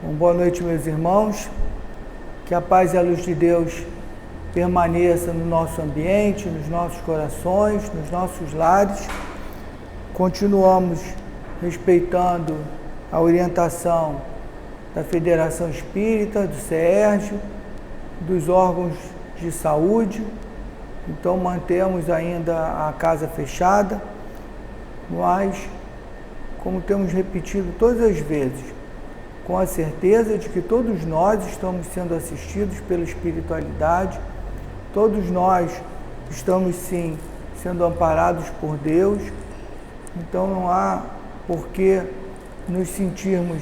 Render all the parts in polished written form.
Boa noite, meus irmãos. Que a paz e a luz de Deus permaneça no nosso ambiente, nos nossos corações, nos nossos lares. Continuamos respeitando a orientação da Federação Espírita, do CERJ, dos órgãos de saúde. Então mantemos ainda a casa fechada, mas, como temos repetido todas as vezes, com a certeza de que todos nós estamos sendo assistidos pela espiritualidade, todos nós estamos sim sendo amparados por Deus, então não há por que nos sentirmos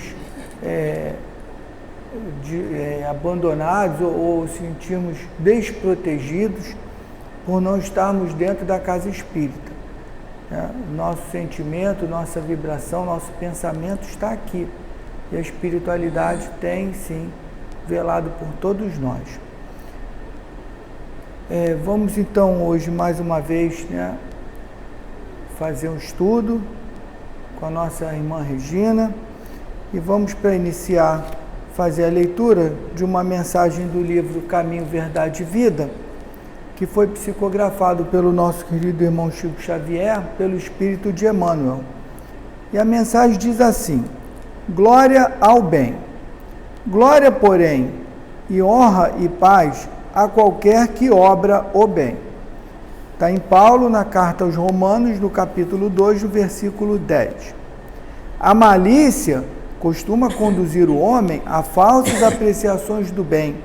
abandonados ou sentirmos desprotegidos por não estarmos dentro da casa espírita. Nosso sentimento, nossa vibração, nosso pensamento está aqui. E a espiritualidade tem, sim, velado por todos nós. Vamos, então, hoje, mais uma vez, fazer um estudo com a nossa irmã Regina. E vamos, para iniciar, fazer a leitura de uma mensagem do livro Caminho, Verdade e Vida, que foi psicografado pelo nosso querido irmão Chico Xavier, pelo Espírito de Emmanuel. E a mensagem diz assim: glória ao bem. Glória, porém, e honra e paz a qualquer que obra o bem. Está em Paulo, na carta aos Romanos, no capítulo 2, no versículo 10. A malícia costuma conduzir o homem a falsas apreciações do bem,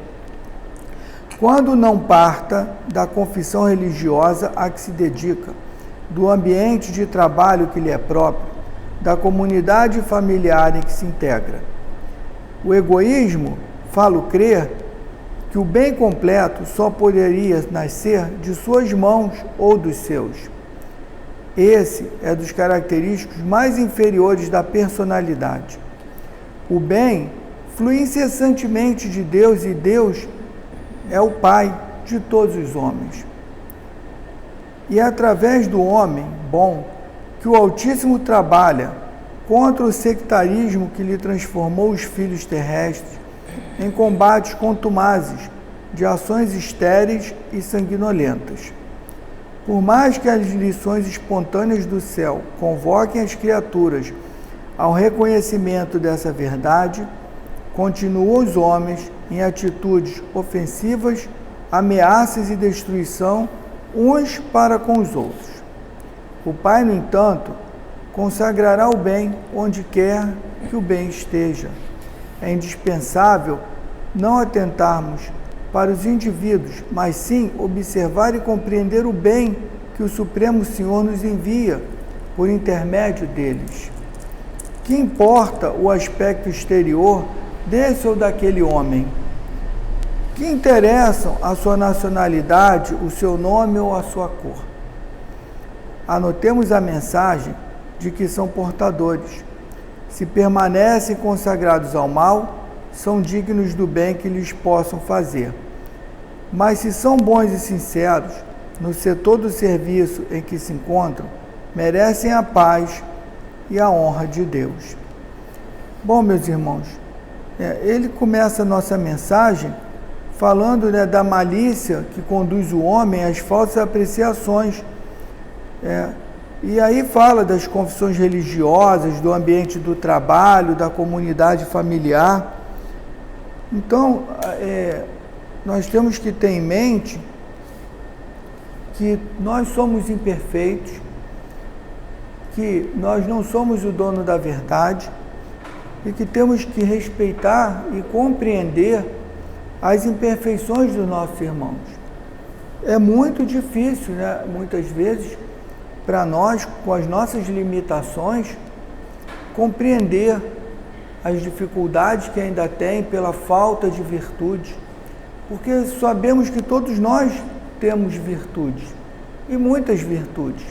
quando não parta da confissão religiosa a que se dedica, do ambiente de trabalho que lhe é próprio, da comunidade familiar em que se integra. O egoísmo falo crer que o bem completo só poderia nascer de suas mãos ou dos seus. Esse é dos característicos mais inferiores da personalidade. O bem flui incessantemente de Deus e Deus é o Pai de todos os homens. E é através do homem bom que o Altíssimo trabalha contra o sectarismo que lhe transformou os filhos terrestres em combates contumazes de ações estéreis e sanguinolentas. Por mais que as lições espontâneas do céu convoquem as criaturas ao reconhecimento dessa verdade, continuam os homens em atitudes ofensivas, ameaças e destruição uns para com os outros. O Pai, no entanto, consagrará o bem onde quer que o bem esteja. É indispensável não atentarmos para os indivíduos, mas sim observar e compreender o bem que o Supremo Senhor nos envia por intermédio deles. Que importa o aspecto exterior desse ou daquele homem? Que interessam a sua nacionalidade, o seu nome ou a sua cor? Anotemos a mensagem de que são portadores. Se permanecem consagrados ao mal, são dignos do bem que lhes possam fazer. Mas se são bons e sinceros no setor do serviço em que se encontram, merecem a paz e a honra de Deus. Bom, meus irmãos, ele começa a nossa mensagem falando da malícia que conduz o homem às falsas apreciações. E aí fala das confissões religiosas, do ambiente do trabalho, da comunidade familiar. Então, nós temos que ter em mente que nós somos imperfeitos, que nós não somos o dono da verdade e que temos que respeitar e compreender as imperfeições dos nossos irmãos. É muito difícil, muitas vezes, para nós, com as nossas limitações, compreender as dificuldades que ainda tem pela falta de virtude, porque sabemos que todos nós temos virtudes, e muitas virtudes,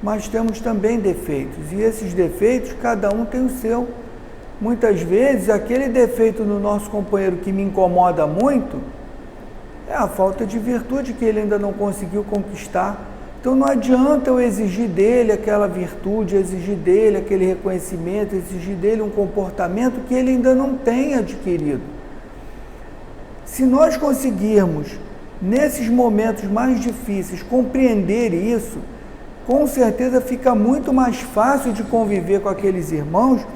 mas temos também defeitos, e esses defeitos, cada um tem o seu. Muitas vezes, aquele defeito no nosso companheiro que me incomoda muito, é a falta de virtude que ele ainda não conseguiu conquistar. Então não adianta eu exigir dele aquela virtude, exigir dele aquele reconhecimento, exigir dele um comportamento que ele ainda não tem adquirido. Se nós conseguirmos, nesses momentos mais difíceis, compreender isso, com certeza fica muito mais fácil de conviver com aqueles irmãos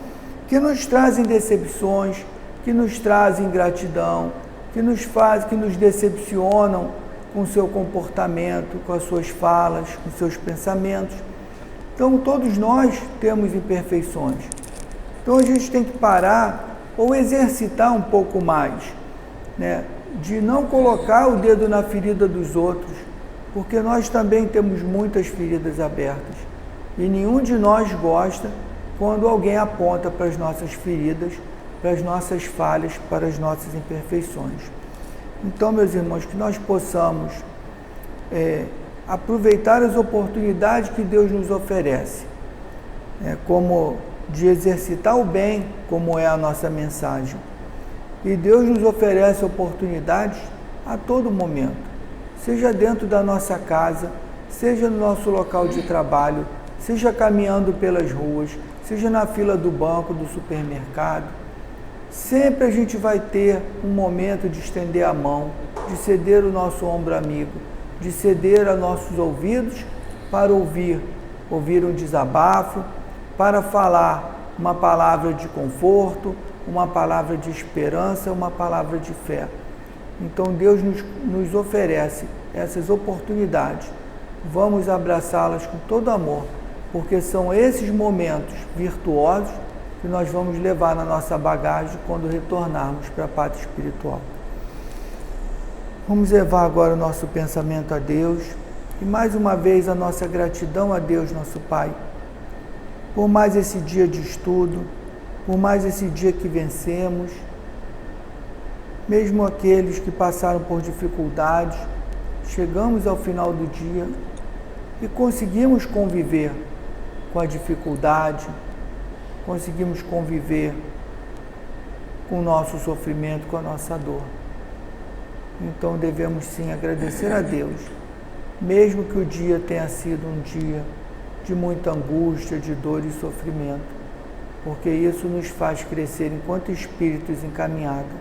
que nos trazem decepções, que nos trazem ingratidão, que nos decepcionam com o seu comportamento, com as suas falas, com seus pensamentos. Então, todos nós temos imperfeições. Então, a gente tem que parar ou exercitar um pouco mais, né? De não colocar o dedo na ferida dos outros, porque nós também temos muitas feridas abertas. E nenhum de nós gosta quando alguém aponta para as nossas feridas, para as nossas falhas, para as nossas imperfeições. Então, meus irmãos, que nós possamos aproveitar as oportunidades que Deus nos oferece, como de exercitar o bem, como é a nossa mensagem. E Deus nos oferece oportunidades a todo momento, seja dentro da nossa casa, seja no nosso local de trabalho, seja caminhando pelas ruas, seja na fila do banco, do supermercado. Sempre a gente vai ter um momento de estender a mão, de ceder o nosso ombro amigo, de ceder a nossos ouvidos para ouvir um desabafo, para falar uma palavra de conforto, uma palavra de esperança, uma palavra de fé. Então Deus nos oferece essas oportunidades. Vamos abraçá-las com todo amor, porque são esses momentos virtuosos que nós vamos levar na nossa bagagem quando retornarmos para a pátria espiritual. Vamos levar agora o nosso pensamento a Deus e mais uma vez a nossa gratidão a Deus, nosso Pai, por mais esse dia de estudo, por mais esse dia que vencemos, mesmo aqueles que passaram por dificuldades, chegamos ao final do dia e conseguimos conviver com a dificuldade, conseguimos conviver com o nosso sofrimento, com a nossa dor. Então devemos sim agradecer a Deus, mesmo que o dia tenha sido um dia de muita angústia, de dor e sofrimento, porque isso nos faz crescer enquanto espíritos encaminhados.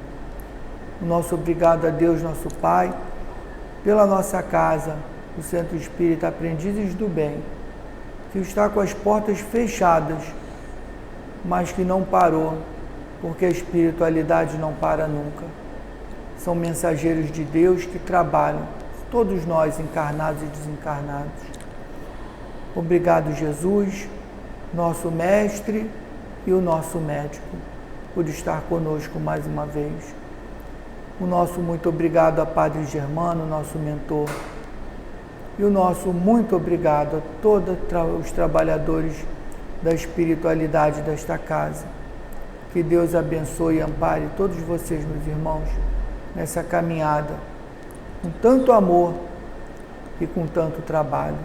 O nosso obrigado a Deus, nosso Pai, pela nossa casa, o Centro Espírita Aprendizes do Bem, que está com as portas fechadas, mas que não parou, porque a espiritualidade não para nunca. São mensageiros de Deus que trabalham, todos nós encarnados e desencarnados. Obrigado, Jesus, nosso Mestre e o nosso médico, por estar conosco mais uma vez. O nosso muito obrigado a Padre Germano, nosso mentor, e o nosso muito obrigado a todos os trabalhadores da espiritualidade desta casa. Que Deus abençoe e ampare todos vocês, meus irmãos, nessa caminhada, com tanto amor e com tanto trabalho.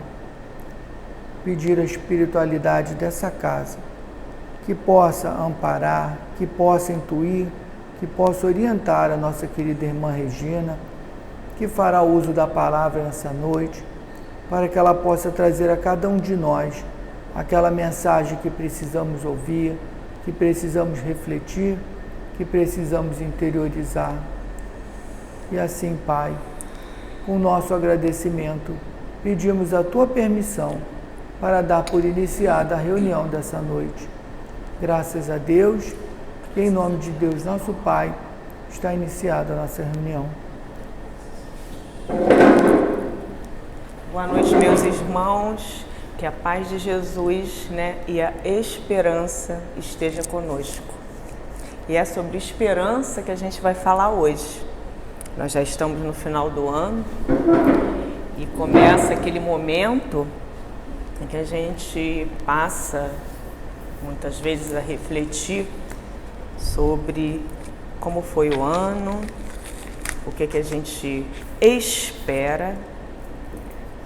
Pedir a espiritualidade dessa casa, que possa amparar, que possa intuir, que possa orientar a nossa querida irmã Regina, que fará uso da palavra nessa noite, para que ela possa trazer a cada um de nós aquela mensagem que precisamos ouvir, que precisamos refletir, que precisamos interiorizar. E assim, Pai, com o nosso agradecimento, pedimos a Tua permissão para dar por iniciada a reunião dessa noite. Graças a Deus, e em nome de Deus, nosso Pai, está iniciada a nossa reunião. Boa noite, meus irmãos. Que a paz de Jesus, e a esperança esteja conosco. E é sobre esperança que a gente vai falar hoje. Nós já estamos no final do ano e começa aquele momento em que a gente passa muitas vezes a refletir sobre como foi o ano, o que a gente espera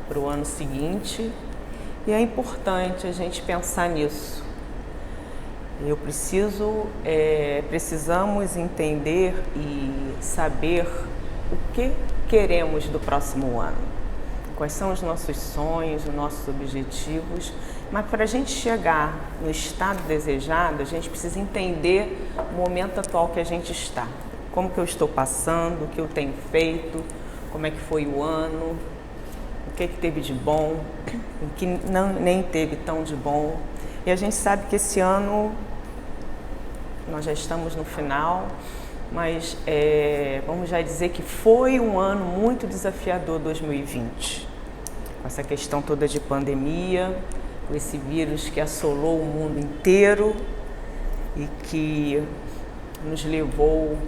para o ano seguinte. E é importante a gente pensar nisso. Precisamos entender e saber o que queremos do próximo ano. quais são os nossos sonhos, os nossos objetivos, mas para a gente chegar no estado desejado, a gente precisa entender o momento atual que a gente está. Como que eu estou passando, o que eu tenho feito, como é que foi o ano, o que teve de bom, o que nem teve tão de bom. E a gente sabe que esse ano, nós já estamos no final, mas vamos já dizer que foi um ano muito desafiador 2020. Com essa questão toda de pandemia, com esse vírus que assolou o mundo inteiro e que nos levou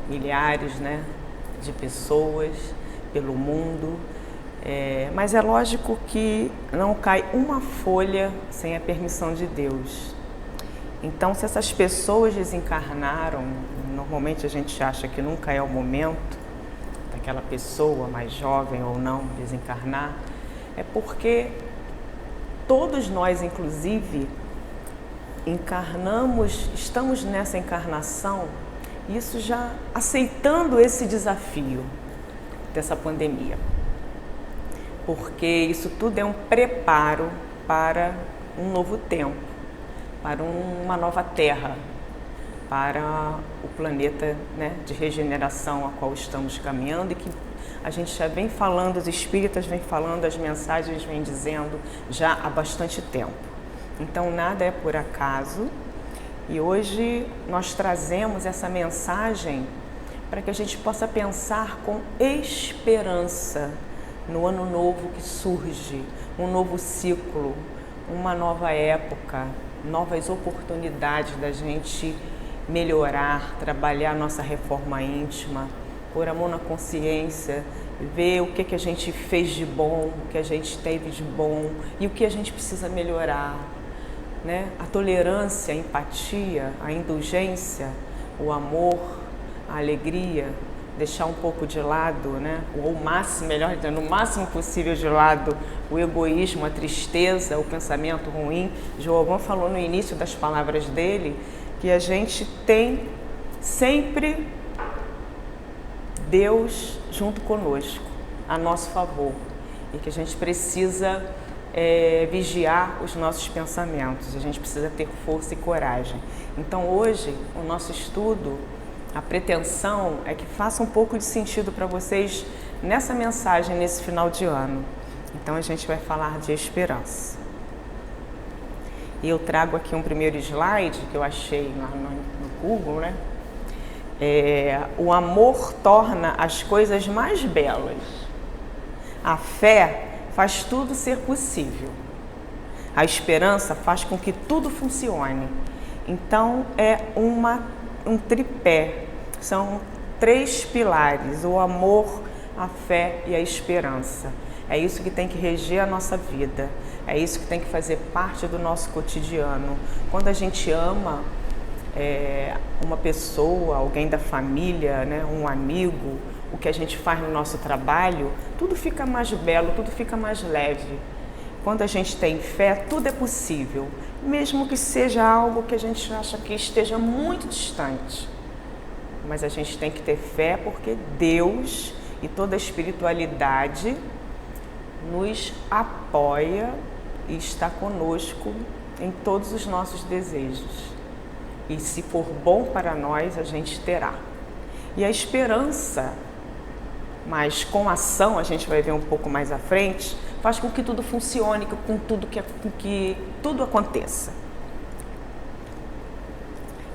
milhares, né, de pessoas pelo mundo. Mas é lógico que não cai uma folha sem a permissão de Deus. Então, se essas pessoas desencarnaram, normalmente a gente acha que nunca é o momento daquela pessoa, mais jovem ou não, desencarnar, é porque todos nós, inclusive, encarnamos, estamos nessa encarnação, isso já aceitando esse desafio dessa pandemia. Porque isso tudo é um preparo para um novo tempo, para uma nova terra, para o planeta, né, de regeneração a qual estamos caminhando e que a gente já vem falando, os espíritas vêm falando, as mensagens vêm dizendo já há bastante tempo. Então nada é por acaso e hoje nós trazemos essa mensagem para que a gente possa pensar com esperança no ano novo que surge, um novo ciclo, uma nova época, novas oportunidades da gente melhorar, trabalhar nossa reforma íntima, pôr a mão na consciência, ver o que a gente fez de bom, o que a gente teve de bom e o que a gente precisa melhorar, né? A tolerância, a empatia, a indulgência, o amor, a alegria, deixar um pouco de lado, né? Ou o máximo, melhor dizendo, o máximo possível de lado o egoísmo, a tristeza, o pensamento ruim. João falou no início das palavras dele que a gente tem sempre Deus junto conosco, a nosso favor, e que a gente precisa vigiar os nossos pensamentos, a gente precisa ter força e coragem. Então hoje, o nosso estudo, a pretensão é que faça um pouco de sentido para vocês nessa mensagem, nesse final de ano. Então a gente vai falar de esperança. E eu trago aqui um primeiro slide que eu achei lá no Google, né? O amor torna as coisas mais belas. A fé faz tudo ser possível. A esperança faz com que tudo funcione. Então é um tripé, são 3 pilares, o amor, a fé e a esperança. É isso que tem que reger a nossa vida, é isso que tem que fazer parte do nosso cotidiano. Quando a gente ama uma pessoa, alguém da família, né, um amigo, o que a gente faz no nosso trabalho, tudo fica mais belo, tudo fica mais leve. Quando a gente tem fé, tudo é possível, mesmo que seja algo que a gente acha que esteja muito distante. Mas a gente tem que ter fé porque Deus e toda a espiritualidade nos apoia e está conosco em todos os nossos desejos. E se for bom para nós, a gente terá. E a esperança, mas com ação, a gente vai ver um pouco mais à frente, faz com que tudo funcione, com que tudo aconteça.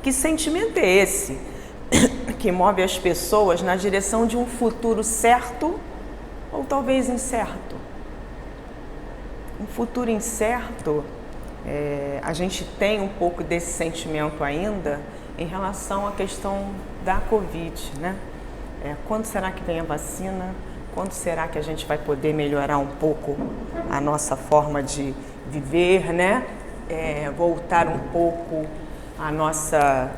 Que sentimento é esse que move as pessoas na direção de um futuro certo ou talvez incerto? Um futuro incerto, a gente tem um pouco desse sentimento ainda em relação à questão da Covid, né? Quando será que vem a vacina? Quando será que a gente vai poder melhorar um pouco a nossa forma de viver, né? Voltar um pouco à nossa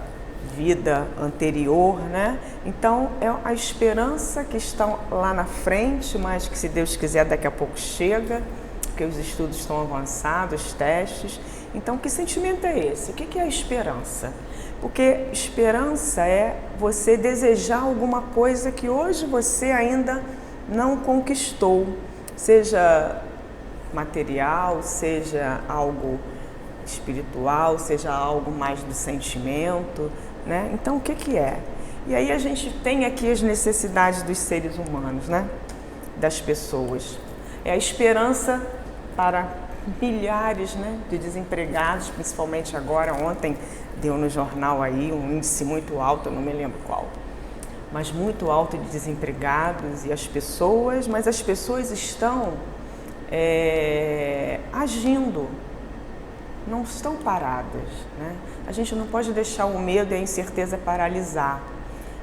vida anterior, né? Então, é a esperança que está lá na frente, mas que, se Deus quiser, daqui a pouco chega, porque os estudos estão avançados, os testes. Então, que sentimento é esse? O que é a esperança? Porque esperança é você desejar alguma coisa que hoje você ainda não conquistou, seja material, seja algo espiritual, seja algo mais do sentimento, né? Então, o que que é? E aí a gente tem aqui as necessidades dos seres humanos, né? Das pessoas. É a esperança para milhares, né, de desempregados, principalmente agora. Ontem deu no jornal aí um índice muito alto, eu não me lembro qual, mas muito alto de desempregados e as pessoas estão agindo, não estão paradas, né? A gente não pode deixar o medo e a incerteza paralisar.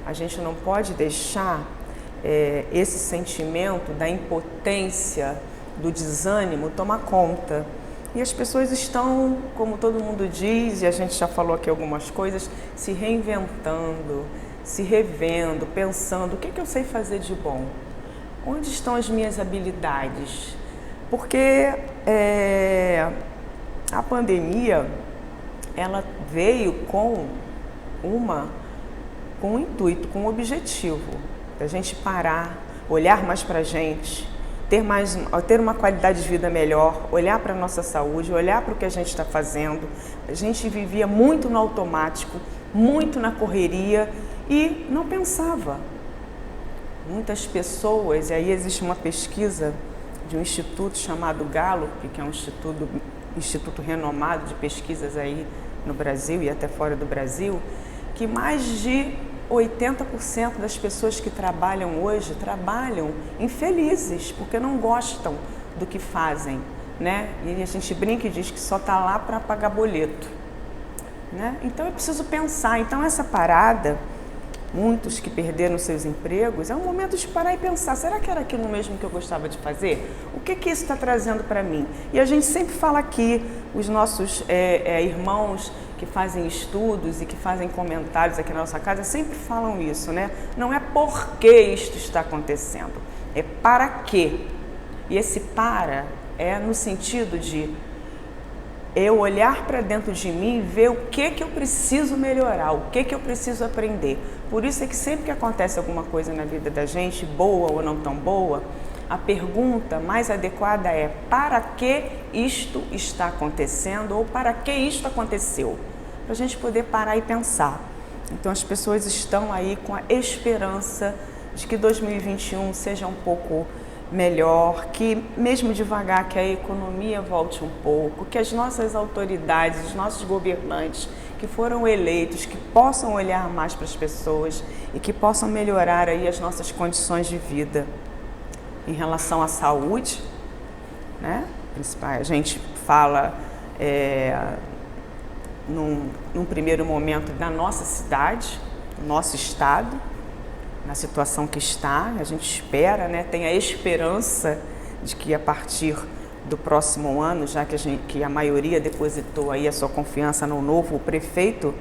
A gente não pode deixar esse sentimento da impotência, do desânimo tomar conta. E as pessoas estão, como todo mundo diz, e a gente já falou aqui algumas coisas, se reinventando, se revendo, pensando: o que eu sei fazer de bom? Onde estão as minhas habilidades? Porque a pandemia, ela veio com um intuito, com um objetivo, da gente parar, olhar mais para a gente, ter uma qualidade de vida melhor, olhar para a nossa saúde, olhar para o que a gente está fazendo. A gente vivia muito no automático, muito na correria e não pensava. Muitas pessoas, e aí existe uma pesquisa de um instituto chamado Gallup, que é um instituto renomado de pesquisas aí no Brasil e até fora do Brasil, que mais de 80% das pessoas que trabalham hoje trabalham infelizes, porque não gostam do que fazem, né? E a gente brinca e diz que só está lá para pagar boleto, né? Então eu preciso pensar. Então essa parada, muitos que perderam seus empregos, é um momento de parar e pensar: será que era aquilo mesmo que eu gostava de fazer? O que isso está trazendo para mim? E a gente sempre fala aqui, os nossos irmãos que fazem estudos e que fazem comentários aqui na nossa casa sempre falam isso, né? Não é por que isto está acontecendo, é para quê. E esse para é no sentido de eu olhar para dentro de mim e ver o que eu preciso melhorar, o que eu preciso aprender. Por isso é que sempre que acontece alguma coisa na vida da gente, boa ou não tão boa, a pergunta mais adequada é: para que isto está acontecendo ou para que isto aconteceu? Para a gente poder parar e pensar. Então as pessoas estão aí com a esperança de que 2021 seja um pouco melhor, que mesmo devagar que a economia volte um pouco, que as nossas autoridades, os nossos governantes que foram eleitos, que possam olhar mais para as pessoas e que possam melhorar aí as nossas condições de vida. Em relação à saúde, né? A gente fala num primeiro momento da nossa cidade, do nosso estado, na situação que está. A gente espera, né? Tem a esperança de que a partir do próximo ano, já que a maioria depositou aí a sua confiança no novo prefeito,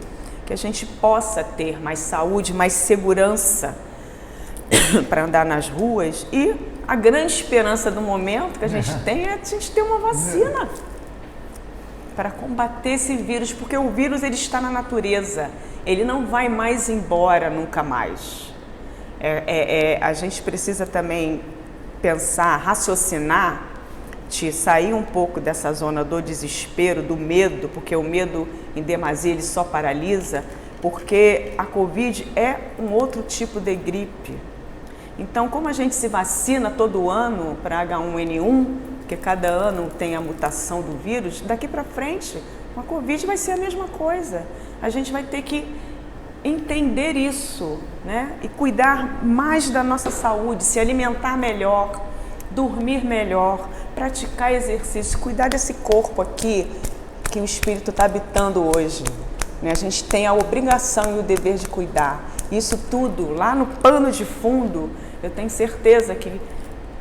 que a gente possa ter mais saúde, mais segurança para andar nas ruas. E a grande esperança do momento que a gente tem é a gente ter uma vacina para combater esse vírus, porque o vírus ele está na natureza, ele não vai mais embora nunca mais. A gente precisa também pensar, raciocinar, de sair um pouco dessa zona do desespero, do medo, porque o medo em demasia ele só paralisa, porque a Covid é um outro tipo de gripe. Então, como a gente se vacina todo ano para H1N1, porque cada ano tem a mutação do vírus, daqui para frente, com a Covid vai ser a mesma coisa. A gente vai ter que entender isso, né? E cuidar mais da nossa saúde, se alimentar melhor, dormir melhor, praticar exercício, cuidar desse corpo aqui que o Espírito está habitando hoje, né? A gente tem a obrigação e o dever de cuidar. Isso tudo, lá no pano de fundo, eu tenho certeza que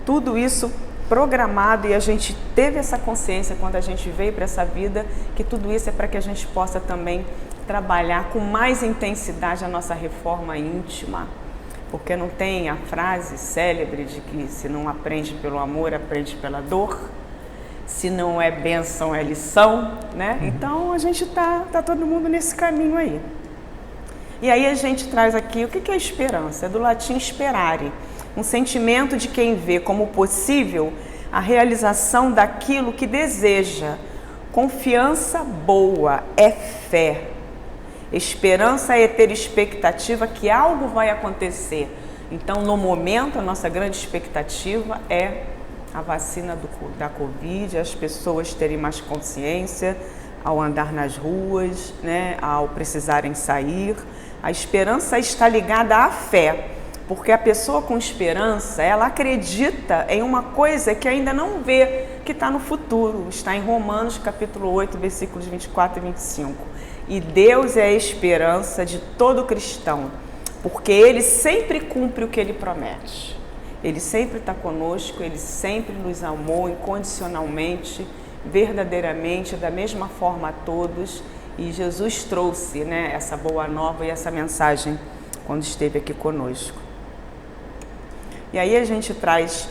tudo isso programado, e a gente teve essa consciência quando a gente veio para essa vida, que tudo isso é para que a gente possa também trabalhar com mais intensidade a nossa reforma íntima, porque não tem a frase célebre de que se não aprende pelo amor, aprende pela dor, se não é bênção, é lição, né? Então a gente tá todo mundo nesse caminho aí. E aí a gente traz aqui, o que é esperança? É do latim sperare, um sentimento de quem vê como possível, a realização daquilo que deseja. Confiança boa é fé. Esperança é ter expectativa que algo vai acontecer. Então, no momento, a nossa grande expectativa é a vacina da Covid, as pessoas terem mais consciência ao andar nas ruas, né, ao precisarem sair. A esperança está ligada à fé, porque a pessoa com esperança, ela acredita em uma coisa que ainda não vê, que está no futuro. Está em Romanos, capítulo 8, versículos 24 e 25. E Deus é a esperança de todo cristão, porque Ele sempre cumpre o que Ele promete. Ele sempre está conosco, Ele sempre nos amou incondicionalmente, verdadeiramente, da mesma forma a todos. E Jesus trouxe, né, essa boa nova e essa mensagem quando esteve aqui conosco. E aí a gente traz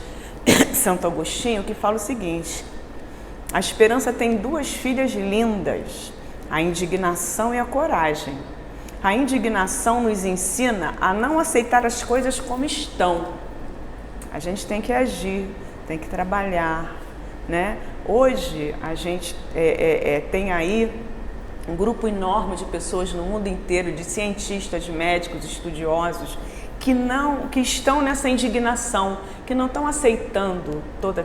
Santo Agostinho, que fala o seguinte: a esperança tem duas filhas lindas, a indignação e a coragem. A indignação nos ensina a não aceitar as coisas como estão. A gente tem que agir, tem que trabalhar, né? Hoje a gente tem aí um grupo enorme de pessoas no mundo inteiro, de cientistas, de médicos, estudiosos, que estão nessa indignação, que não estão aceitando todos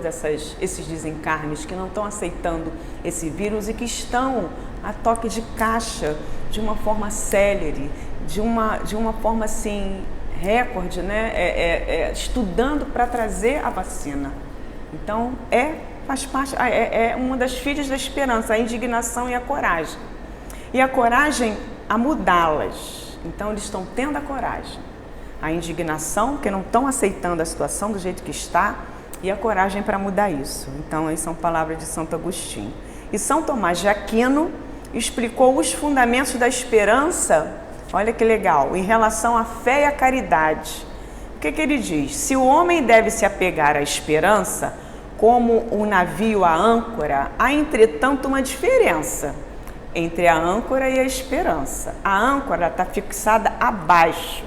esses desencarnes, que não estão aceitando esse vírus e que estão a toque de caixa, de uma forma célere, de uma forma assim, recorde, né? Estudando para trazer a vacina. Então, faz parte, é uma das filhas da esperança, a indignação e a coragem. E a coragem a mudá-las. Então, eles estão tendo a coragem. A indignação, porque não estão aceitando a situação do jeito que está, e a coragem para mudar isso. Então, aí são palavras de Santo Agostinho. E São Tomás de Aquino explicou os fundamentos da esperança, olha que legal, em relação à fé e à caridade. O que ele diz? Se o homem deve se apegar à esperança, como o navio à âncora, há, entretanto, uma diferença entre a âncora e a esperança. A âncora está fixada abaixo.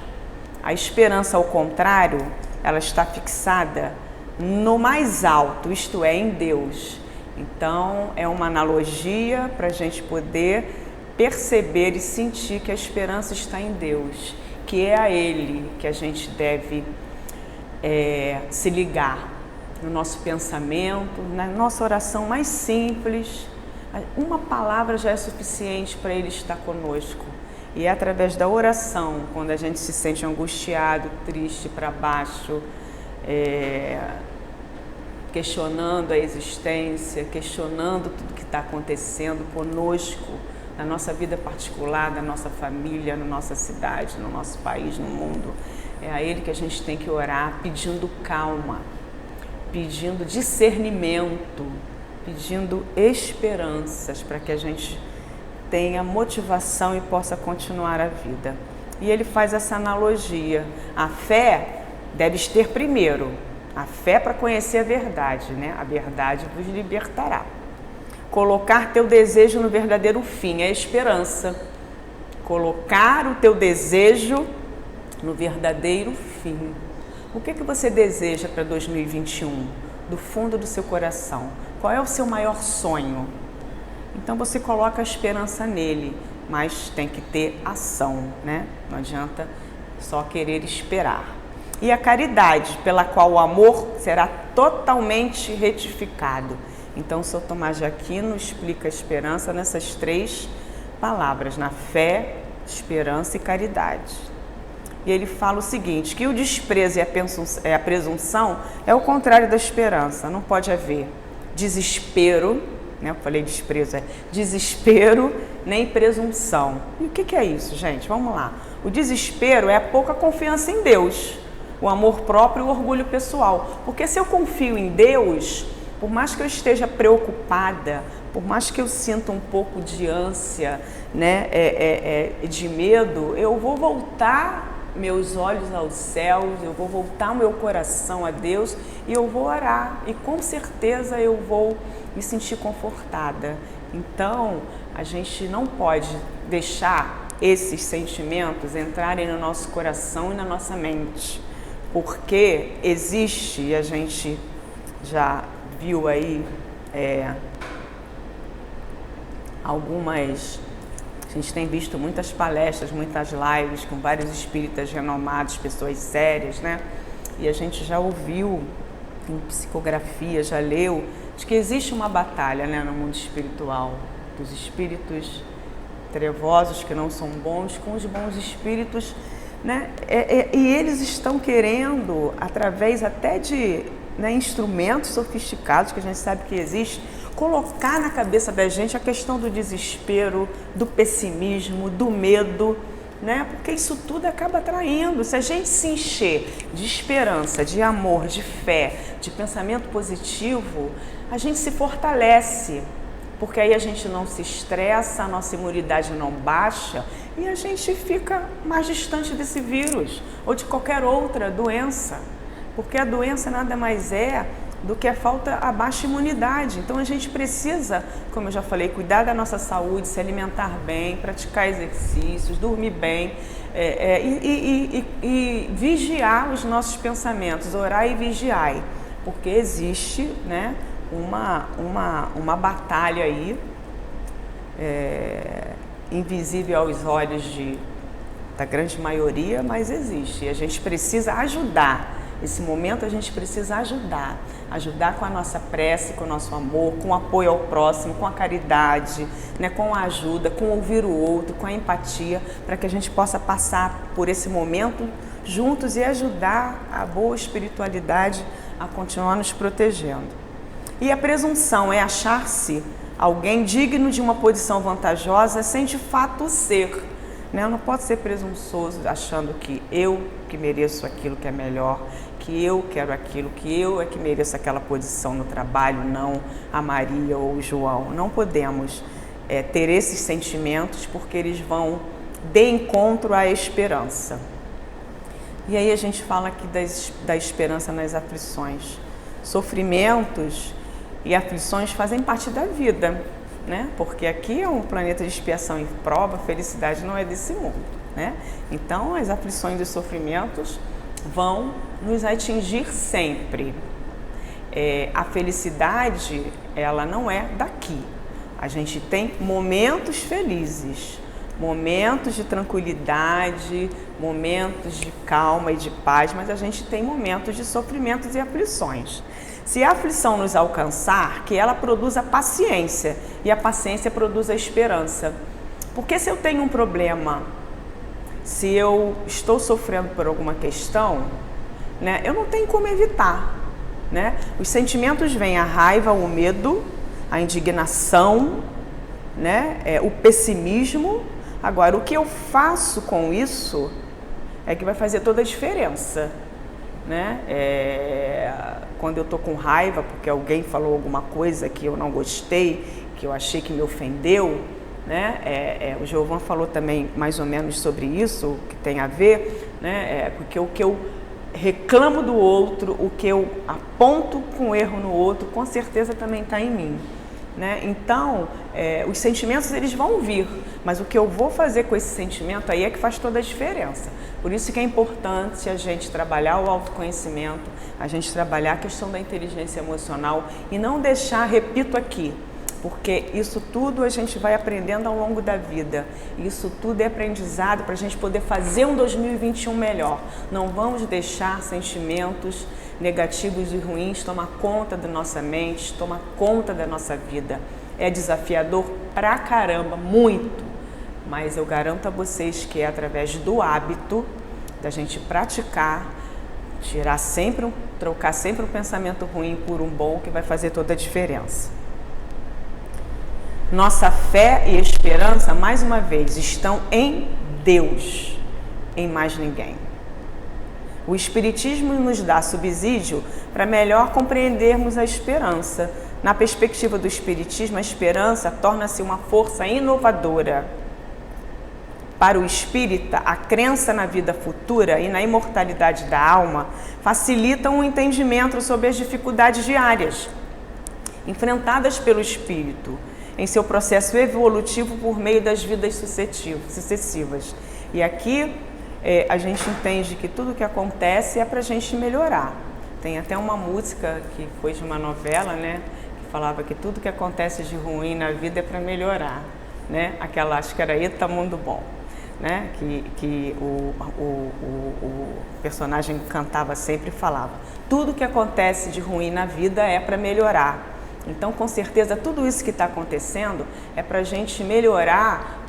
A esperança, ao contrário, ela está fixada no mais alto, isto é, em Deus. Então, é uma analogia para a gente poder perceber e sentir que a esperança está em Deus, que é a Ele que a gente deve se ligar no nosso pensamento, na nossa oração mais simples. Uma palavra já é suficiente para Ele estar conosco. E é através da oração, quando a gente se sente angustiado, triste, para baixo, questionando a existência, questionando tudo que está acontecendo conosco, na nossa vida particular, na nossa família, na nossa cidade, no nosso país, no mundo. É a Ele que a gente tem que orar, pedindo calma, pedindo discernimento, pedindo esperanças para que a gente tenha motivação e possa continuar a vida. E ele faz essa analogia. A fé deve ter primeiro, a fé para conhecer a verdade, né? A verdade vos libertará. Colocar teu desejo no verdadeiro fim, é a esperança. Colocar o teu desejo no verdadeiro fim. O que você deseja para 2021? Do fundo do seu coração. Qual é o seu maior sonho? Então você coloca a esperança nele, mas tem que ter ação, né? Não adianta só querer esperar. E a caridade, pela qual o amor será totalmente retificado. Então, São Tomás de Aquino explica a esperança nessas três palavras, na fé, esperança e caridade. E ele fala o seguinte, que o desprezo e a presunção é o contrário da esperança. Não pode haver desespero, né? Eu falei desprezo, desespero, nem presunção. E o que é isso, gente? Vamos lá. O desespero é a pouca confiança em Deus, o amor próprio e o orgulho pessoal. Porque se eu confio em Deus, por mais que eu esteja preocupada, por mais que eu sinta um pouco de ânsia, né, de medo, eu vou voltar meus olhos aos céus, eu vou voltar meu coração a Deus e eu vou orar. E com certeza eu vou me sentir confortada. Então, a gente não pode deixar esses sentimentos entrarem no nosso coração e na nossa mente. Porque existe, e a gente já viu aí algumas... A gente tem visto muitas palestras, muitas lives com vários espíritas renomados, pessoas sérias, né? E a gente já ouviu em psicografia, já leu, de que existe uma batalha, né, no mundo espiritual, dos espíritos trevosos que não são bons com os bons espíritos, né? E eles estão querendo, através até de, né, instrumentos sofisticados que a gente sabe que existe, colocar na cabeça da gente a questão do desespero, do pessimismo, do medo, né? Porque isso tudo acaba atraindo. Se a gente se encher de esperança, de amor, de fé, de pensamento positivo, a gente se fortalece, porque aí a gente não se estressa, a nossa imunidade não baixa e a gente fica mais distante desse vírus ou de qualquer outra doença, porque a doença nada mais é do que a baixa imunidade. Então a gente precisa, como eu já falei, cuidar da nossa saúde, se alimentar bem, praticar exercícios, dormir bem e vigiar os nossos pensamentos, orar e vigiar, porque existe, né, uma batalha aí, invisível aos olhos da grande maioria, mas existe, e a gente precisa ajudar. Esse momento a gente precisa ajudar com a nossa prece, com o nosso amor, com o apoio ao próximo, com a caridade, né, com a ajuda, com ouvir o outro, com a empatia, para que a gente possa passar por esse momento juntos e ajudar a boa espiritualidade a continuar nos protegendo. E a presunção é achar-se alguém digno de uma posição vantajosa sem de fato ser. Né? Eu não posso ser presunçoso achando que eu que mereço aquilo que é melhor, que eu quero aquilo, que eu é que mereço aquela posição no trabalho, não a Maria ou o João. Não podemos ter esses sentimentos, porque eles vão de encontro à esperança. E aí a gente fala aqui da esperança nas aflições. Sofrimentos e aflições fazem parte da vida, né? Porque aqui é um planeta de expiação e prova, a felicidade não é desse mundo, né? Então as aflições e os sofrimentos vão nos atingir sempre. A felicidade, ela não é daqui. A gente tem momentos felizes, momentos de tranquilidade, momentos de calma e de paz, mas a gente tem momentos de sofrimentos e aflições. Se a aflição nos alcançar, que ela produza paciência, e a paciência produz a esperança. Porque se eu tenho um problema, se eu estou sofrendo por alguma questão, né, eu não tenho como evitar, né? Os sentimentos vêm, a raiva, o medo, a indignação, né, o pessimismo. Agora, o que eu faço com isso é que vai fazer toda a diferença, né? Quando eu estou com raiva porque alguém falou alguma coisa que eu não gostei, que eu achei que me ofendeu, né? O Giovanni falou também mais ou menos sobre isso, que tem a ver, né? Porque o que eu reclamo do outro, o que eu aponto com erro no outro, com certeza também está em mim, né? Então, os sentimentos eles vão vir, mas o que eu vou fazer com esse sentimento aí é que faz toda a diferença. Por isso que é importante a gente trabalhar o autoconhecimento, a gente trabalhar a questão da inteligência emocional e não deixar, repito aqui, porque isso tudo a gente vai aprendendo ao longo da vida. Isso tudo é aprendizado para a gente poder fazer um 2021 melhor. Não vamos deixar sentimentos negativos e ruins tomar conta da nossa mente, tomar conta da nossa vida. É desafiador pra caramba, muito. Mas eu garanto a vocês que é através do hábito, da gente praticar, trocar sempre um pensamento ruim por um bom, que vai fazer toda a diferença. Nossa fé e esperança, mais uma vez, estão em Deus, em mais ninguém. O Espiritismo nos dá subsídio para melhor compreendermos a esperança. Na perspectiva do Espiritismo, a esperança torna-se uma força inovadora. Para o espírita, a crença na vida futura e na imortalidade da alma facilitam o entendimento sobre as dificuldades diárias enfrentadas pelo espírito em seu processo evolutivo por meio das vidas sucessivas. E aqui a gente entende que tudo que acontece é para a gente melhorar. Tem até uma música que foi de uma novela, né? Que falava que tudo que acontece de ruim na vida é para melhorar, né? Aquela, acho que era Eita Mundo Bom, né? Que o personagem cantava sempre e falava: tudo que acontece de ruim na vida é para melhorar. Então, com certeza, tudo isso que está acontecendo é para a gente melhorar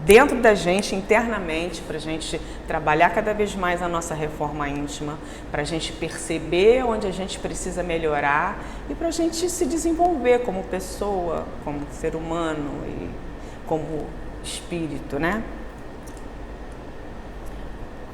dentro da gente, internamente, para a gente trabalhar cada vez mais a nossa reforma íntima, para a gente perceber onde a gente precisa melhorar e para a gente se desenvolver como pessoa, como ser humano e como espírito, né?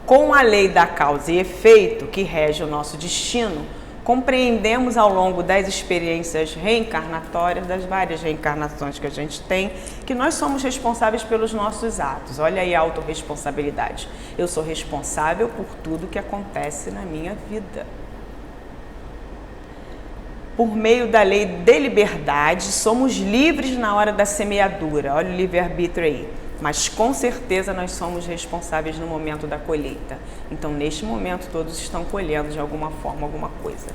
Com a lei da causa e efeito que rege o nosso destino, compreendemos ao longo das experiências reencarnatórias, das várias reencarnações que a gente tem, que nós somos responsáveis pelos nossos atos. Olha aí a autorresponsabilidade. Eu sou responsável por tudo que acontece na minha vida. Por meio da lei de liberdade, somos livres na hora da semeadura. Olha o livre-arbítrio aí. Mas com certeza nós somos responsáveis no momento da colheita. Então, neste momento, todos estão colhendo de alguma forma alguma coisa.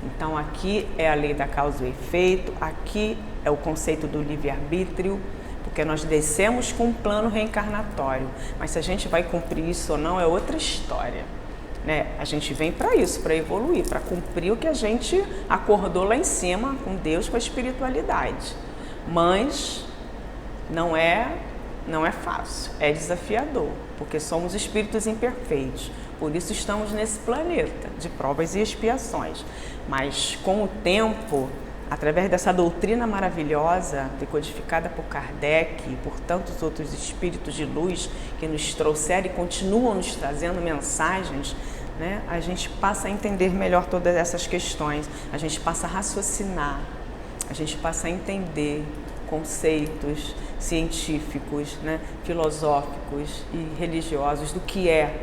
Então, aqui é a lei da causa e efeito, aqui é o conceito do livre-arbítrio, porque nós descemos com um plano reencarnatório. Mas se a gente vai cumprir isso ou não é outra história, né? A gente vem para isso, para evoluir, para cumprir o que a gente acordou lá em cima com Deus, com a espiritualidade. Mas não é fácil, é desafiador, porque somos espíritos imperfeitos, por isso estamos nesse planeta de provas e expiações. Mas com o tempo, através dessa doutrina maravilhosa, decodificada por Kardec e por tantos outros espíritos de luz que nos trouxeram e continuam nos trazendo mensagens, né, a gente passa a entender melhor todas essas questões, a gente passa a raciocinar, a gente passa a entender conceitos científicos, né, filosóficos e religiosos do que é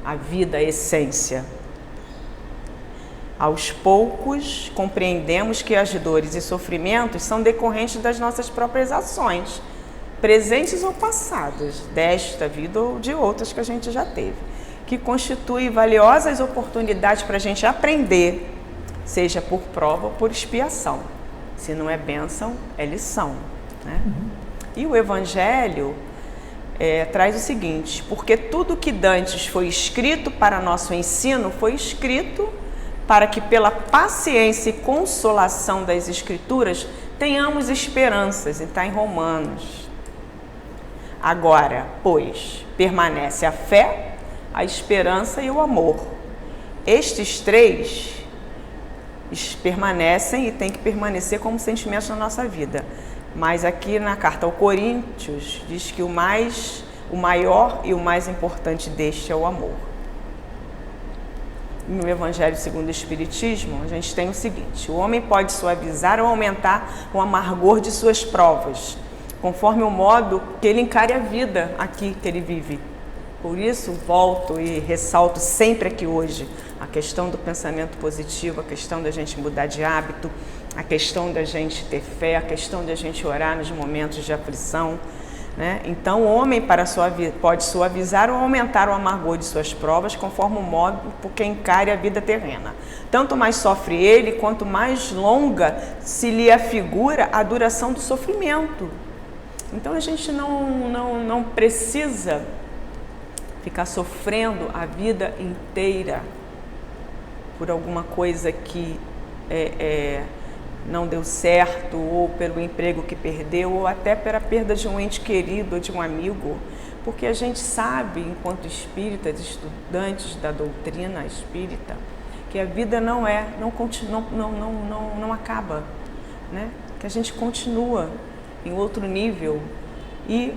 a vida, a essência. Aos poucos, compreendemos que as dores e sofrimentos são decorrentes das nossas próprias ações, presentes ou passadas, desta vida ou de outras que a gente já teve, que constituem valiosas oportunidades para a gente aprender, seja por prova ou por expiação. Se não é bênção, é lição, né? E o Evangelho traz o seguinte: porque tudo que dantes foi escrito para nosso ensino foi escrito para que pela paciência e consolação das Escrituras tenhamos esperanças. E está em Romanos. Agora, pois, permanece a fé, a esperança e o amor. Estes três permanecem e têm que permanecer como sentimentos na nossa vida. Mas aqui na carta ao Coríntios diz que o maior e o mais importante deste é o amor. No Evangelho segundo o Espiritismo, a gente tem o seguinte: o homem pode suavizar ou aumentar o amargor de suas provas, conforme o modo que ele encare a vida aqui que ele vive. Por isso, volto e ressalto sempre aqui hoje a questão do pensamento positivo, a questão da gente mudar de hábito, a questão da gente ter fé, a questão da gente orar nos momentos de aflição, né? Então, o homem pode suavizar ou aumentar o amargor de suas provas, conforme o modo por que encare a vida terrena. Tanto mais sofre ele, quanto mais longa se lhe afigura a duração do sofrimento. Então, a gente não precisa ficar sofrendo a vida inteira por alguma coisa que não deu certo, ou pelo emprego que perdeu, ou até pela perda de um ente querido ou de um amigo, porque a gente sabe, enquanto espíritas, estudantes da doutrina espírita, que a vida não acaba, né? Que a gente continua em outro nível e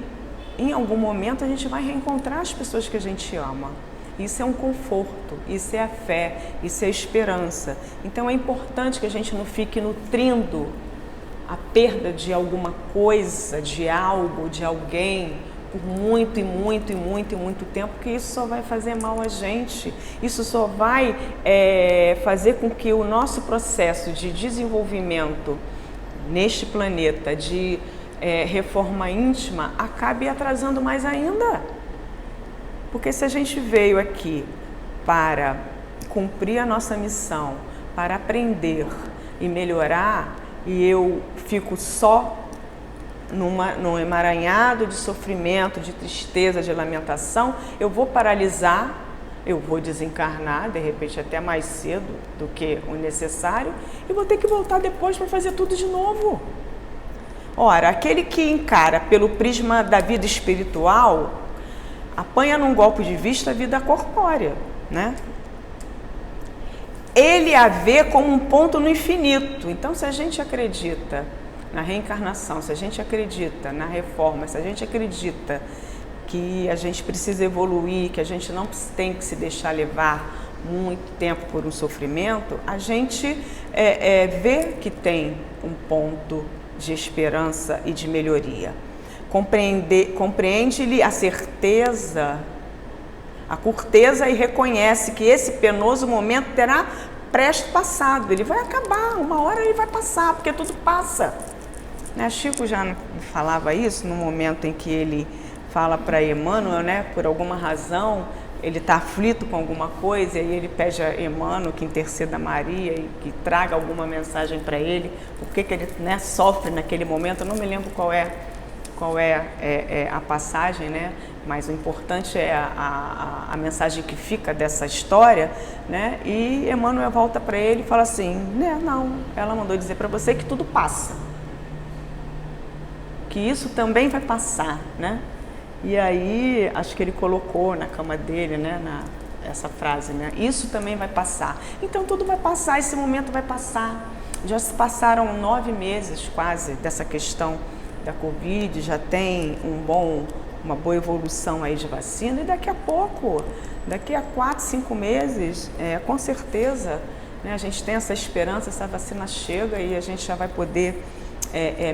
em algum momento a gente vai reencontrar as pessoas que a gente ama. Isso é um conforto, isso é a fé, isso é a esperança. Então é importante que a gente não fique nutrindo a perda de alguma coisa, de algo, de alguém, por muito tempo, porque isso só vai fazer mal a gente. Isso só vai fazer com que o nosso processo de desenvolvimento neste planeta, de reforma íntima, acabe atrasando mais ainda. Porque se a gente veio aqui para cumprir a nossa missão, para aprender e melhorar, e eu fico só num emaranhado de sofrimento, de tristeza, de lamentação, eu vou paralisar, eu vou desencarnar, de repente até mais cedo do que o necessário, e vou ter que voltar depois para fazer tudo de novo. Ora, aquele que encara pelo prisma da vida espiritual, apanha num golpe de vista a vida corpórea, né? Ele a vê como um ponto no infinito. Então, se a gente acredita na reencarnação, se a gente acredita na reforma, se a gente acredita que a gente precisa evoluir, que a gente não tem que se deixar levar muito tempo por um sofrimento, a gente vê que tem um ponto de esperança e de melhoria. Compreende-lhe a certeza, a curteza, e reconhece que esse penoso momento terá presto passado. Ele vai acabar, uma hora ele vai passar, porque tudo passa. Né? Chico já falava isso no momento em que ele fala para Emmanuel, né? Por alguma razão, ele está aflito com alguma coisa, e aí ele pede a Emmanuel que interceda a Maria e que traga alguma mensagem para ele, porque que ele, né, sofre naquele momento. Eu não me lembro qual é a passagem, né? Mas o importante é a mensagem que fica dessa história, né? E Emmanuel volta para ele e fala assim, né, não, ela mandou dizer para você que tudo passa, que isso também vai passar, né? E aí, acho que ele colocou na cama dele, né, essa frase, né? Isso também vai passar. Então, tudo vai passar, esse momento vai passar. Já se passaram 9 meses quase dessa questão da Covid, já tem uma boa evolução aí de vacina, e daqui a pouco, daqui a 4, 5 meses, com certeza, né, a gente tem essa esperança, essa vacina chega e a gente já vai poder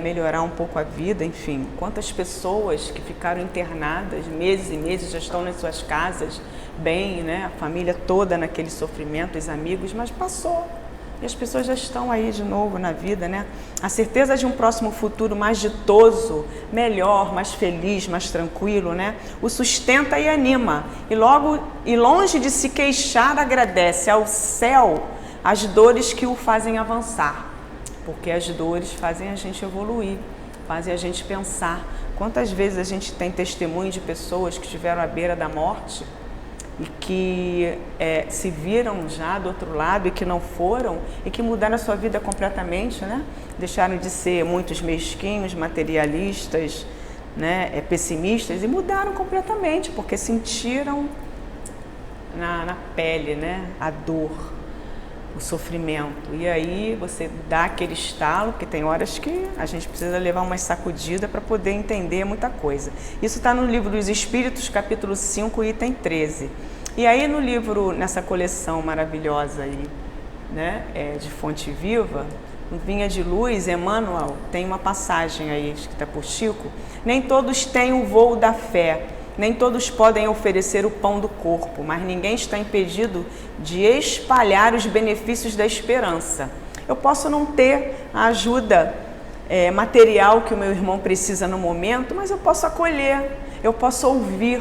melhorar um pouco a vida. Enfim, quantas pessoas que ficaram internadas meses e meses já estão nas suas casas bem, né? A família toda naquele sofrimento, os amigos, mas passou. E as pessoas já estão aí de novo na vida, né? A certeza de um próximo futuro mais ditoso, melhor, mais feliz, mais tranquilo, né? O sustenta e anima. E longe de se queixar, agradece ao céu as dores que o fazem avançar. Porque as dores fazem a gente evoluir, fazem a gente pensar. Quantas vezes a gente tem testemunho de pessoas que estiveram à beira da morte e que se viram já do outro lado e que não foram, e que mudaram a sua vida completamente, né? Deixaram de ser muitos mesquinhos, materialistas, né? Pessimistas, e mudaram completamente, porque sentiram na pele, né? A dor, o sofrimento. E aí você dá aquele estalo, porque tem horas que a gente precisa levar uma sacudida para poder entender muita coisa. Isso está no livro dos Espíritos, capítulo 5, item 13. E aí no livro, nessa coleção maravilhosa aí, né, de Fonte Viva, no Vinha de Luz, Emmanuel tem uma passagem aí, escrita por Chico: nem todos têm o voo da fé, nem todos podem oferecer o pão do corpo, mas ninguém está impedido de espalhar os benefícios da esperança. Eu posso não ter a ajuda material que o meu irmão precisa no momento, mas eu posso acolher, eu posso ouvir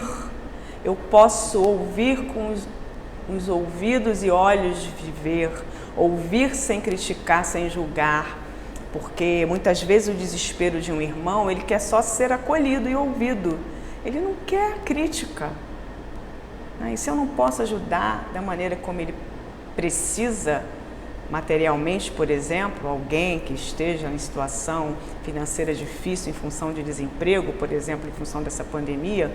com os ouvidos e olhos de ver, ouvir sem criticar, sem julgar, porque muitas vezes o desespero de um irmão, ele quer só ser acolhido e ouvido. Ele não quer crítica. E se eu não posso ajudar da maneira como ele precisa, materialmente, por exemplo, alguém que esteja em situação financeira difícil em função de desemprego, por exemplo, em função dessa pandemia,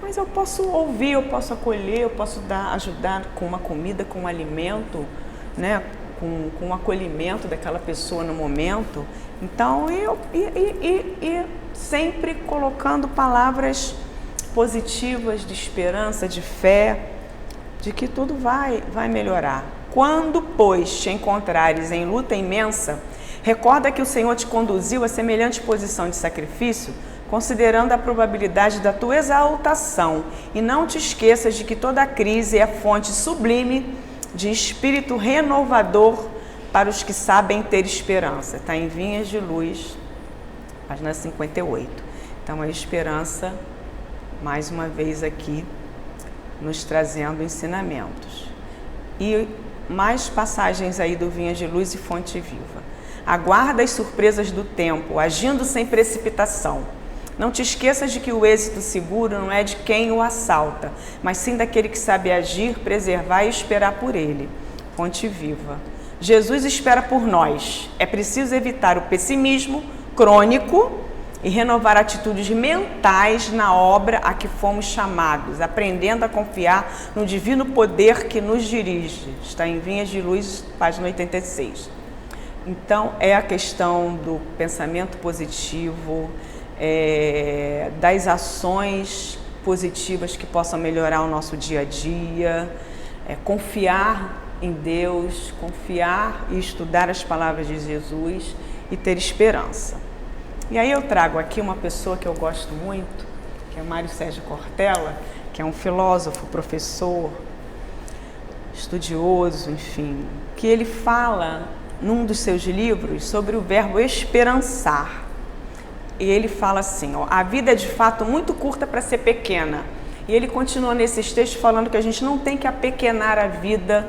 mas eu posso ouvir, eu posso acolher, eu posso ajudar com uma comida, com um alimento, né? Com o acolhimento daquela pessoa no momento. Então, sempre colocando palavras positivas de esperança, de fé, de que tudo vai melhorar. Quando, pois, te encontrares em luta imensa, recorda que o Senhor te conduziu a semelhante posição de sacrifício, considerando a probabilidade da tua exaltação, e não te esqueças de que toda crise é fonte sublime de espírito renovador para os que sabem ter esperança. Está em Vinhas de Luz, página 58. Então, a esperança, mais uma vez aqui, nos trazendo ensinamentos. E mais passagens aí do Vinha de Luz e Fonte Viva. Aguarda as surpresas do tempo, agindo sem precipitação. Não te esqueças de que o êxito seguro não é de quem o assalta, mas sim daquele que sabe agir, preservar e esperar por ele. Fonte Viva. Jesus espera por nós. É preciso evitar o pessimismo crônico e renovar atitudes mentais na obra a que fomos chamados, aprendendo a confiar no divino poder que nos dirige. Está em Vinhas de Luz, página 86. Então, é a questão do pensamento positivo, das ações positivas que possam melhorar o nosso dia a dia, confiar em Deus, confiar e estudar as palavras de Jesus e ter esperança. E aí eu trago aqui uma pessoa que eu gosto muito, que é o Mário Sérgio Cortella, que é um filósofo, professor, estudioso, enfim, que ele fala num dos seus livros sobre o verbo esperançar. E ele fala assim, a vida é de fato muito curta para ser pequena. E ele continua nesses textos falando que a gente não tem que apequenar a vida,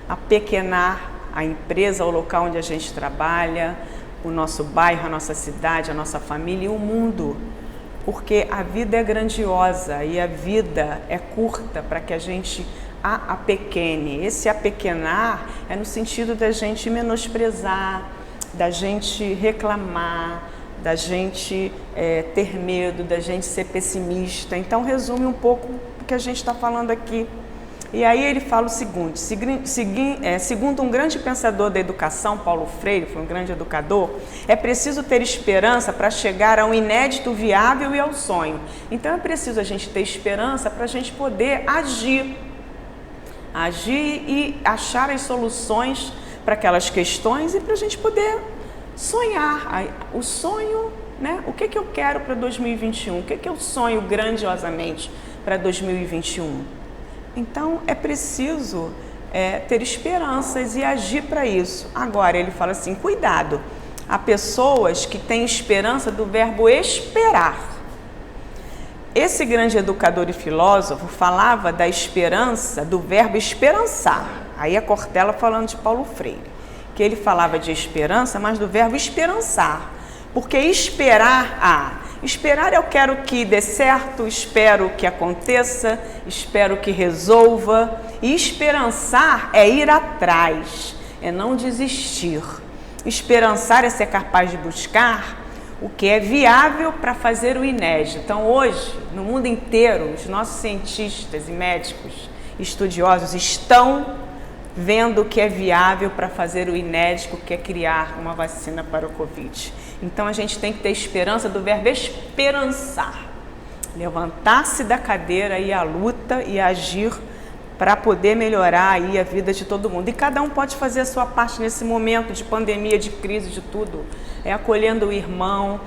apequenar a empresa, o local onde a gente trabalha, o nosso bairro, a nossa cidade, a nossa família e o mundo. Porque a vida é grandiosa e a vida é curta para que a gente a apequene. Esse apequenar é no sentido da gente menosprezar, da gente reclamar, da gente ter medo, da gente ser pessimista. Então resume um pouco o que a gente está falando aqui. E aí ele fala o seguinte, segundo um grande pensador da educação, Paulo Freire, foi um grande educador, é preciso ter esperança para chegar ao inédito viável e ao sonho. Então é preciso a gente ter esperança para a gente poder agir e achar as soluções para aquelas questões e para a gente poder sonhar. O sonho, né? O que eu quero para 2021? O que eu sonho grandiosamente para 2021? Então, é preciso ter esperanças e agir para isso. Agora, ele fala assim, cuidado, há pessoas que têm esperança do verbo esperar. Esse grande educador e filósofo falava da esperança do verbo esperançar. Aí a Cortella falando de Paulo Freire, que ele falava de esperança, mas do verbo esperançar. Porque esperar, esperar eu quero que dê certo, espero que aconteça, espero que resolva. E esperançar é ir atrás, é não desistir. Esperançar é ser capaz de buscar o que é viável para fazer o inédito. Então hoje, no mundo inteiro, os nossos cientistas e médicos estudiosos estão vendo o que é viável para fazer o inédito, que é criar uma vacina para o Covid. Então a gente tem que ter esperança do verbo esperançar. Levantar-se da cadeira e ir à luta e agir para poder melhorar aí a vida de todo mundo. E cada um pode fazer a sua parte nesse momento de pandemia, de crise, de tudo. Acolhendo o irmão,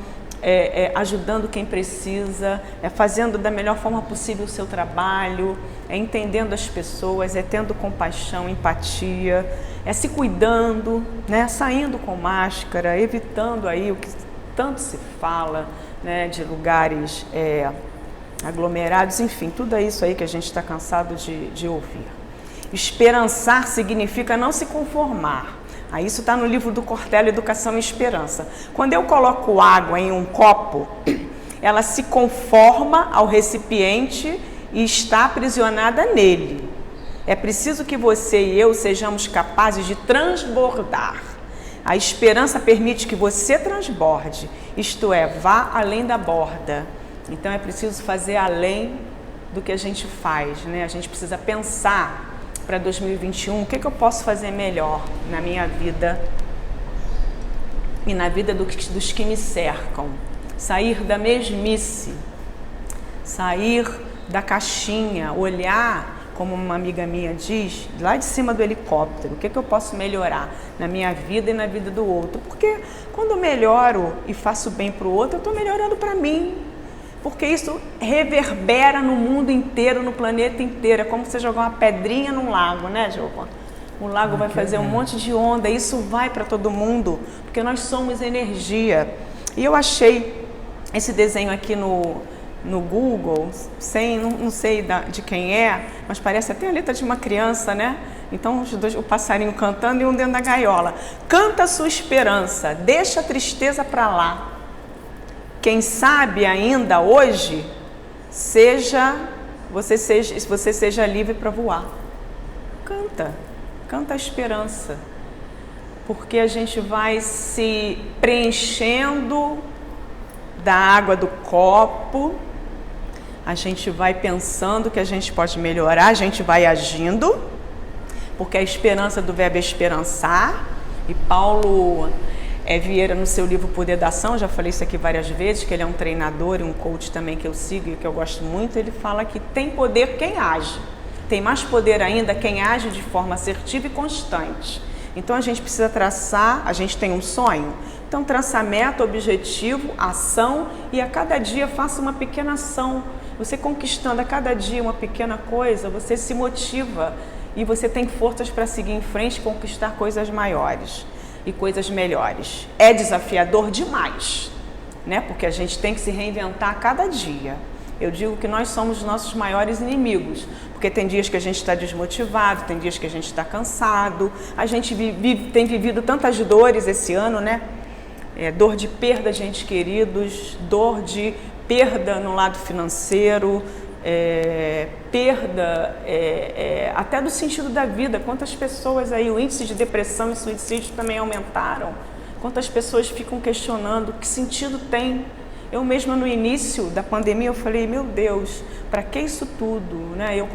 ajudando quem precisa, fazendo da melhor forma possível o seu trabalho, entendendo as pessoas, tendo compaixão, empatia, se cuidando, né, saindo com máscara, evitando aí o que tanto se fala, né, de lugares aglomerados, enfim, tudo isso aí que a gente está cansado de ouvir. Esperançar significa não se conformar. Isso está no livro do Cortella, Educação e Esperança. Quando eu coloco água em um copo, ela se conforma ao recipiente e está aprisionada nele. É preciso que você e eu sejamos capazes de transbordar. A esperança permite que você transborde, isto é, vá além da borda. Então é preciso fazer além do que a gente faz, né? A gente precisa pensar para 2021, o que eu posso fazer melhor na minha vida e na vida dos que me cercam. Sair da mesmice, sair da caixinha, olhar, como uma amiga minha diz, lá de cima do helicóptero, o que eu posso melhorar na minha vida e na vida do outro. Porque quando eu melhoro e faço bem para o outro, eu estou melhorando para mim. Porque isso reverbera no mundo inteiro, no planeta inteiro. É como você jogar uma pedrinha num lago, né, Diogo? O lago vai fazer um monte de onda, isso vai para todo mundo, porque nós somos energia. E eu achei esse desenho aqui no Google, não sei de quem é, mas parece até a letra de uma criança, né? Então os dois, o passarinho cantando e um dentro da gaiola. Canta a sua esperança, deixa a tristeza para lá. Quem sabe ainda hoje você seja livre para voar. Canta a esperança, porque a gente vai se preenchendo da água do copo, a gente vai pensando que a gente pode melhorar, a gente vai agindo, porque a esperança do verbo é esperançar, e Paulo Vieira, no seu livro Poder da Ação, já falei isso aqui várias vezes, que ele é um treinador e um coach também que eu sigo e que eu gosto muito, ele fala que tem poder quem age, tem mais poder ainda quem age de forma assertiva e constante. Então a gente precisa traçar, a gente tem um sonho, então traça meta, objetivo, ação, e a cada dia faça uma pequena ação. Você conquistando a cada dia uma pequena coisa, você se motiva e você tem forças para seguir em frente e conquistar coisas maiores e coisas melhores. É desafiador demais, né? Porque a gente tem que se reinventar a cada dia. Eu digo que nós somos os nossos maiores inimigos, porque tem dias que a gente está desmotivado, tem dias que a gente está cansado, a gente tem vivido tantas dores esse ano, né? Dor de perda de entes queridos, dor de perda no lado financeiro, perda até do sentido da vida. Quantas pessoas aí, o índice de depressão e suicídio também aumentaram, quantas pessoas ficam questionando que sentido tem. Eu mesma no início da pandemia eu falei, meu Deus, para que isso tudo? Né? Eu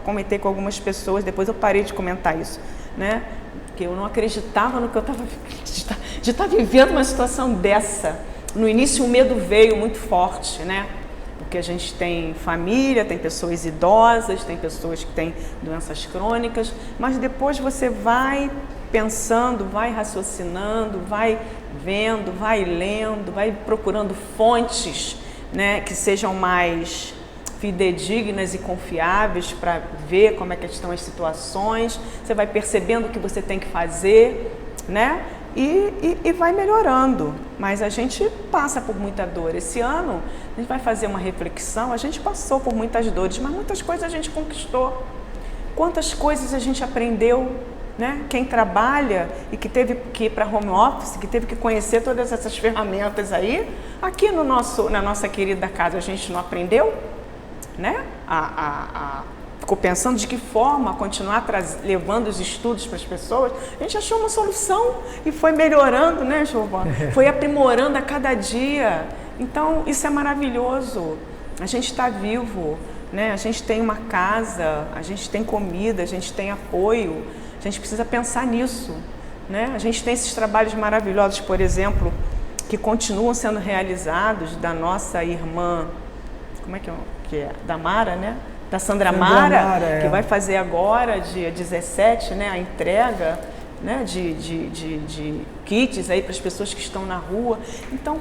comentei com algumas pessoas, depois eu parei de comentar isso, né? Porque eu não acreditava no que eu estava de estar vivendo uma situação dessa. No início o medo veio muito forte, né? Porque a gente tem família, tem pessoas idosas, tem pessoas que têm doenças crônicas, mas depois você vai pensando, vai raciocinando, vai vendo, vai lendo, vai procurando fontes, né, que sejam mais fidedignas e confiáveis para ver como é que estão as situações. Você vai percebendo o que você tem que fazer, né? E vai melhorando, mas a gente passa por muita dor. Esse ano a gente vai fazer uma reflexão, a gente passou por muitas dores, mas muitas coisas a gente conquistou. Quantas coisas a gente aprendeu, né? Quem trabalha e que teve que ir para home office, que teve que conhecer todas essas ferramentas aí, aqui na nossa querida casa a gente não aprendeu, né? Ficou pensando de que forma continuar levando os estudos para as pessoas. A gente achou uma solução e foi melhorando, né, Giovana? Foi aprimorando a cada dia. Então, isso é maravilhoso. A gente está vivo, né? A gente tem uma casa, a gente tem comida, a gente tem apoio. A gente precisa pensar nisso, né? A gente tem esses trabalhos maravilhosos, por exemplo, que continuam sendo realizados da nossa irmã, como é que é? Da Mara, né? Da Sandra Mara, que vai fazer agora, dia 17, né, a entrega, né, de kits aí para as pessoas que estão na rua. Então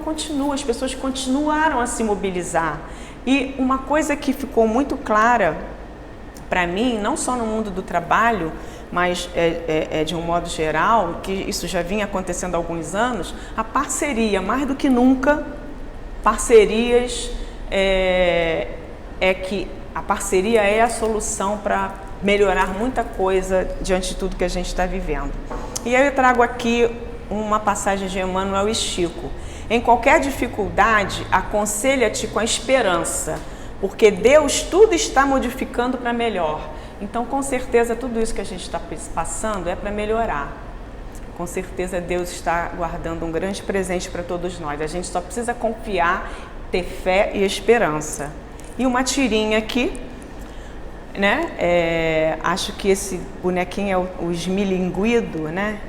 as pessoas continuaram a se mobilizar. E uma coisa que ficou muito clara para mim, não só no mundo do trabalho, mas de um modo geral, que isso já vinha acontecendo há alguns anos, a parceria, mais do que nunca, parcerias a parceria é a solução para melhorar muita coisa diante de tudo que a gente está vivendo. E eu trago aqui uma passagem de Emmanuel e Chico. Em qualquer dificuldade, aconselha-te com a esperança, porque Deus tudo está modificando para melhor. Então, com certeza, tudo isso que a gente está passando é para melhorar. Com certeza, Deus está guardando um grande presente para todos nós. A gente só precisa confiar, ter fé e esperança. E uma tirinha aqui, né? Acho que esse bonequinho é o Esmilinguido, né?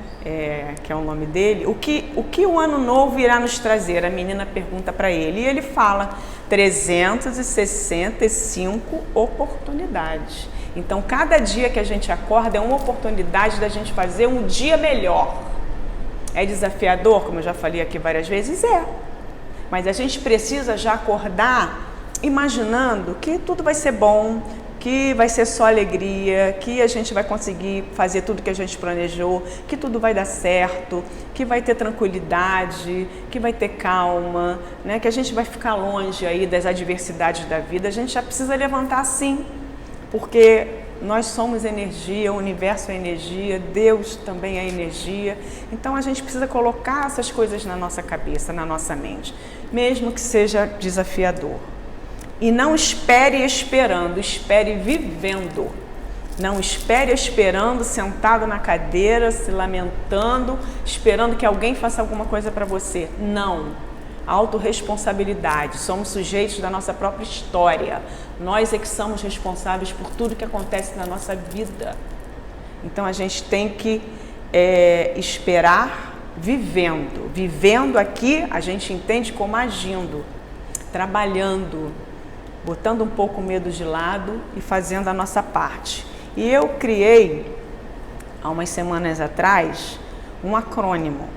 Que é o nome dele. O que o ano novo irá nos trazer? A menina pergunta para ele. E ele fala 365 oportunidades. Então, cada dia que a gente acorda é uma oportunidade da gente fazer um dia melhor. É desafiador, como eu já falei aqui várias vezes? Mas a gente precisa já acordar imaginando que tudo vai ser bom, que vai ser só alegria, que a gente vai conseguir fazer tudo que a gente planejou, que tudo vai dar certo, que vai ter tranquilidade, que vai ter calma, né? Que a gente vai ficar longe aí das adversidades da vida. A gente já precisa levantar sim, porque nós somos energia, o universo é energia, Deus também é energia. Então a gente precisa colocar essas coisas na nossa cabeça, na nossa mente, mesmo que seja desafiador. E não espere esperando, espere vivendo. Não espere esperando, sentado na cadeira, se lamentando, esperando que alguém faça alguma coisa para você. Não. Autorresponsabilidade. Somos sujeitos da nossa própria história. Nós é que somos responsáveis por tudo que acontece na nossa vida. Então a gente tem que esperar vivendo. Vivendo aqui a gente entende como agindo, trabalhando, botando um pouco o medo de lado e fazendo a nossa parte. E eu criei, há umas semanas atrás, um acrônimo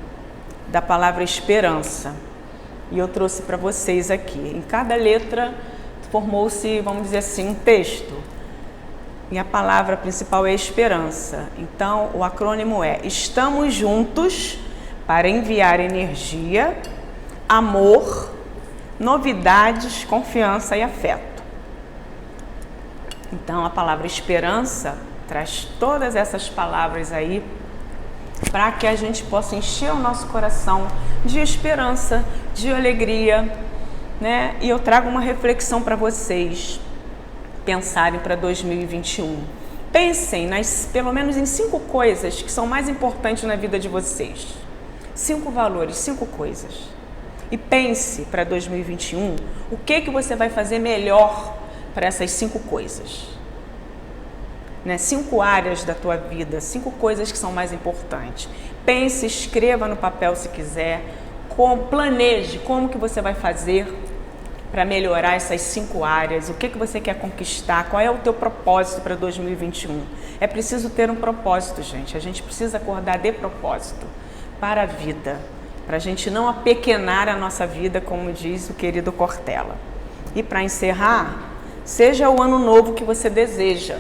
da palavra esperança. E eu trouxe para vocês aqui. Em cada letra formou-se, vamos dizer assim, um texto. E a palavra principal é esperança. Então, o acrônimo é: estamos juntos para enviar energia, amor, novidades, confiança e afeto. Então, a palavra esperança traz todas essas palavras aí para que a gente possa encher o nosso coração de esperança, de alegria, né? E eu trago uma reflexão para vocês pensarem para 2021. Pensem pelo menos em 5 coisas que são mais importantes na vida de vocês. 5 valores, 5 coisas. E pense para 2021 o que você vai fazer melhor para essas 5 coisas. 5 áreas da tua vida, 5 coisas que são mais importantes. Pense, escreva no papel se quiser, planeje como que você vai fazer para melhorar essas 5 áreas, o que você quer conquistar, qual é o teu propósito para 2021. É preciso ter um propósito, gente. A gente precisa acordar de propósito para a vida, para a gente não apequenar a nossa vida, como diz o querido Cortella. E para encerrar, seja o ano novo que você deseja.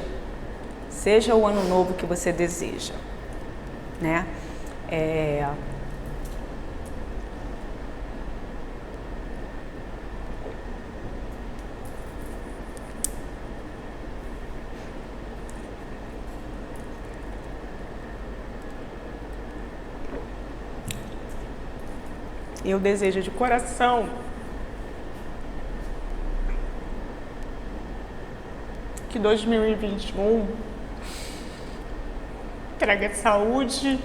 Seja o ano novo que você deseja, né? Eu desejo de coração que 2021 traga saúde,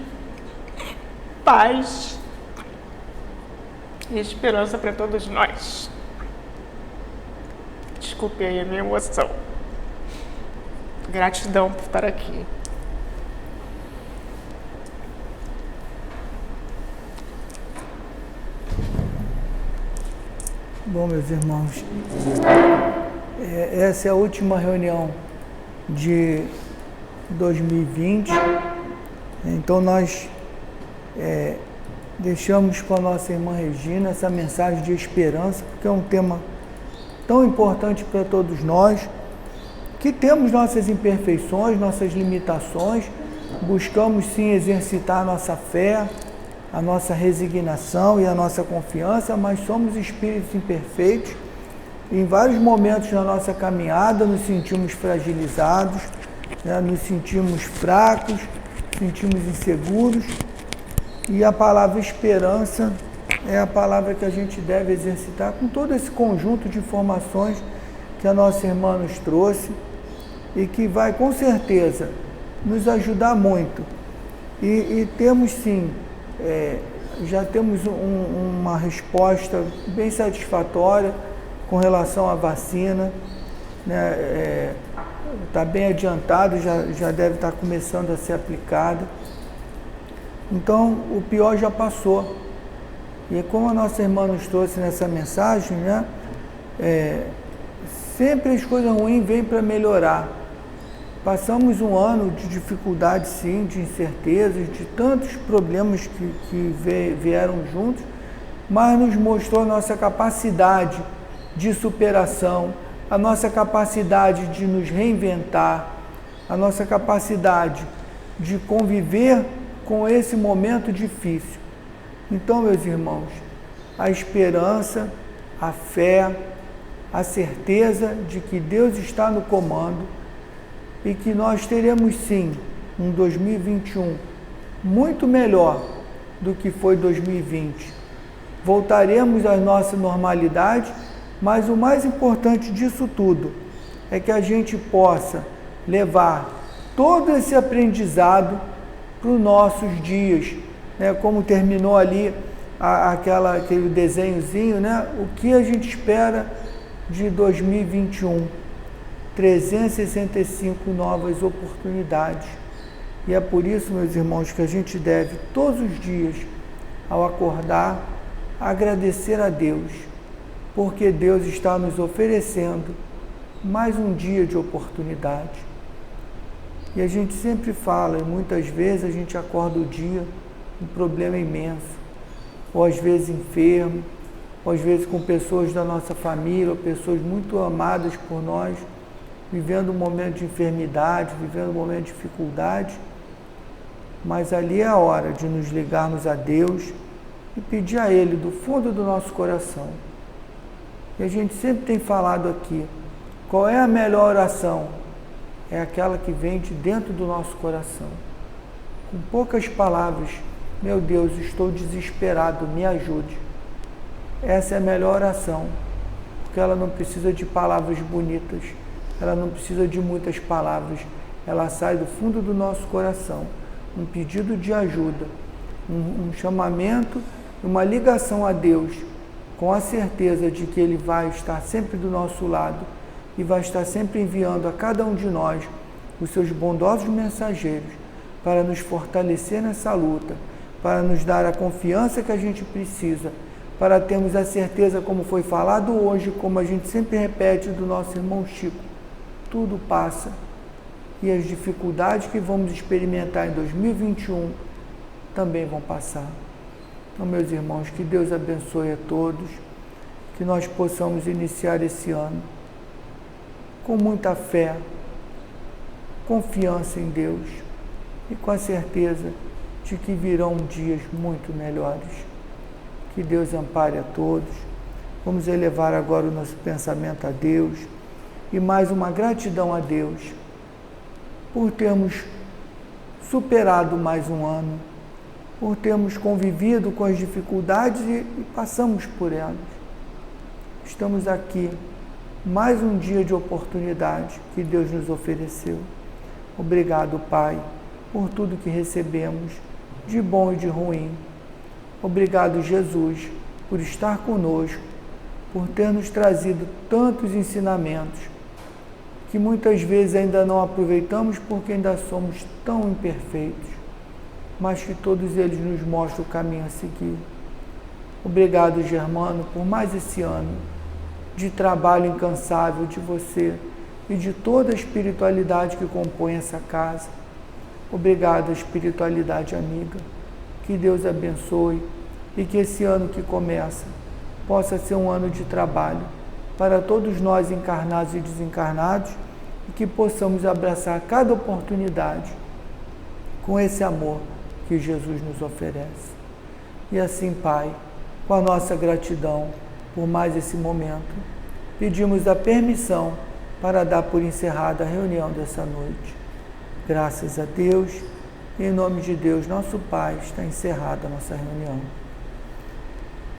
paz e esperança para todos nós. Desculpe aí a minha emoção. Gratidão por estar aqui. Bom, meus irmãos, essa é a última reunião de 2020, então nós deixamos com a nossa irmã Regina essa mensagem de esperança, porque é um tema tão importante para todos nós, que temos nossas imperfeições, nossas limitações, buscamos sim exercitar a nossa fé, a nossa resignação e a nossa confiança, mas somos espíritos imperfeitos. Em vários momentos na nossa caminhada nos sentimos fragilizados, né? Nos sentimos fracos, sentimos inseguros, e a palavra esperança é a palavra que a gente deve exercitar com todo esse conjunto de informações que a nossa irmã nos trouxe e que vai com certeza nos ajudar muito. E temos sim, já temos uma resposta bem satisfatória com relação à vacina, né? Está bem adiantado, já deve estar começando a ser aplicada. Então, o pior já passou. E como a nossa irmã nos trouxe nessa mensagem, né? Sempre as coisas ruins vêm para melhorar. Passamos um ano de dificuldade, sim, de incertezas, de tantos problemas que vieram juntos, mas nos mostrou a nossa capacidade de superação, a nossa capacidade de nos reinventar, a nossa capacidade de conviver com esse momento difícil. Então, meus irmãos, a esperança, a fé, a certeza de que Deus está no comando e que nós teremos sim um 2021 muito melhor do que foi 2020. Voltaremos à nossa normalidade, mas o mais importante disso tudo é que a gente possa levar todo esse aprendizado para os nossos dias, né? Como terminou ali aquele desenhozinho, né? O que a gente espera de 2021? 365 novas oportunidades. E é por isso, meus irmãos, que a gente deve todos os dias, ao acordar, agradecer a Deus, porque Deus está nos oferecendo mais um dia de oportunidade. E a gente sempre fala, e muitas vezes a gente acorda o dia com um problema imenso, ou às vezes enfermo, ou às vezes com pessoas da nossa família, ou pessoas muito amadas por nós, vivendo um momento de enfermidade, vivendo um momento de dificuldade. Mas ali é a hora de nos ligarmos a Deus e pedir a Ele do fundo do nosso coração. E a gente sempre tem falado aqui, qual é a melhor oração? É aquela que vem de dentro do nosso coração. Com poucas palavras, meu Deus, estou desesperado, me ajude. Essa é a melhor oração, porque ela não precisa de palavras bonitas, ela não precisa de muitas palavras, ela sai do fundo do nosso coração, um pedido de ajuda, um chamamento, uma ligação a Deus, com a certeza de que Ele vai estar sempre do nosso lado e vai estar sempre enviando a cada um de nós os seus bondosos mensageiros para nos fortalecer nessa luta, para nos dar a confiança que a gente precisa, para termos a certeza, como foi falado hoje, como a gente sempre repete do nosso irmão Chico, tudo passa e as dificuldades que vamos experimentar em 2021 também vão passar. Então, meus irmãos, que Deus abençoe a todos, que nós possamos iniciar esse ano com muita fé, confiança em Deus e com a certeza de que virão dias muito melhores. Que Deus ampare a todos. Vamos elevar agora o nosso pensamento a Deus e mais uma gratidão a Deus por termos superado mais um ano, por termos convivido com as dificuldades e passamos por elas. Estamos aqui, mais um dia de oportunidade que Deus nos ofereceu. Obrigado, Pai, por tudo que recebemos, de bom e de ruim. Obrigado, Jesus, por estar conosco, por ter nos trazido tantos ensinamentos que muitas vezes ainda não aproveitamos porque ainda somos tão imperfeitos, mas que todos eles nos mostram o caminho a seguir. Obrigado, Germano, por mais esse ano de trabalho incansável de você e de toda a espiritualidade que compõe essa casa. Obrigado, espiritualidade amiga. Que Deus abençoe e que esse ano que começa possa ser um ano de trabalho para todos nós encarnados e desencarnados e que possamos abraçar cada oportunidade com esse amor que Jesus nos oferece. E assim, Pai, com a nossa gratidão por mais esse momento, pedimos a permissão para dar por encerrada a reunião dessa noite. Graças a Deus, em nome de Deus, nosso Pai, está encerrada a nossa reunião.